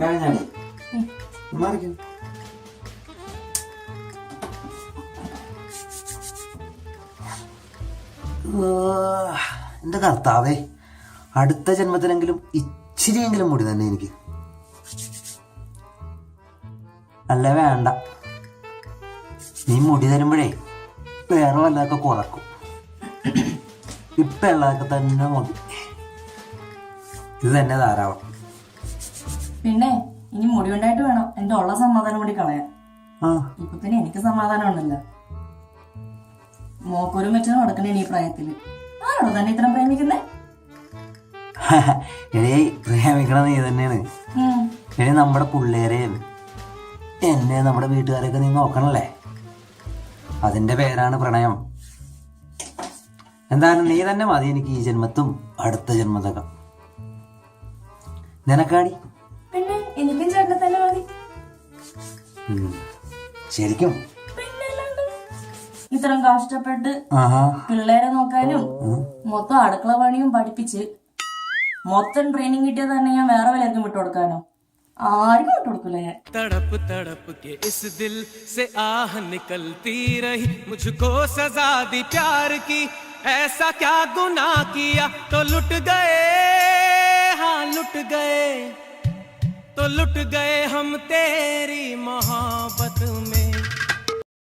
കഴിഞ്ഞാടി മാറിക്കും. എന്റെ കർത്താവേ, അടുത്ത ജന്മത്തിലെങ്കിലും ഇച്ചിരിയെങ്കിലും മുടി തന്നെ എനിക്ക്. അല്ല വേണ്ട, നീ മുടി തരുമ്പോഴേ വേറെ വല്ലതൊക്കെ കുറക്കും. ഇപ്പൊ ഉള്ളതൊക്കെ തന്നെ മതി, ഇത് തന്നെ ധാരാളം. പിന്നെ ഇനി മുടി ഉണ്ടായിട്ട് വേണം എന്റെ ഉള്ള സമാധാനം കൂടി കളയാൻ. ഇപ്പൊ പിന്നെ എനിക്ക് സമാധാനം ഉണ്ടല്ലോ. മോക്കൊരു മെച്ചം നടക്കണേ ഈ പ്രായത്തില്. ആണോ തന്നെ ഇത്ര പ്രേമിക്കുന്നേ? എടീ, പ്രേമിക്കണ നീ തന്നെയാണ്. എടീ, നമ്മുടെ പിള്ളേരെയും എന്നെ നമ്മുടെ വീട്ടുകാരെയൊക്കെ നീ നോക്കണല്ലേ, അതിന്റെ പേരാണ് പ്രണയം. എന്തായാലും നീ തന്നെ മതി എനിക്ക് ഈ ജന്മത്തും അടുത്ത ജന്മത്തൊക്കെ. നിനക്കാടി? പിന്നെ എനിക്കും ചേട്ടനെ തന്നെ മതി. ശരിക്കും ഇത്രയും കഷ്ടപ്പെട്ട് പിള്ളേരെ നോക്കാനും മൊത്തം അടുക്കള പണിയും പഠിപ്പിച്ച് മൊത്തം ട്രെയിനിങ് കിട്ടിയത് തന്നെ ഞാൻ വേറെ വല്ലവർക്കും വിട്ടു കൊടുക്കാനോ? ആർക്കും വിട്ടു കൊടുക്കൂല ഞാൻ. तड़प तड़प के इस दिल से आह निकलती रही, मुझको सजा दी प्यार की, ऐसा क्या गुनाह किया तो लुट गए, हाँ लुट गए, तो लुट गए हम तेरी मोहब्बत में.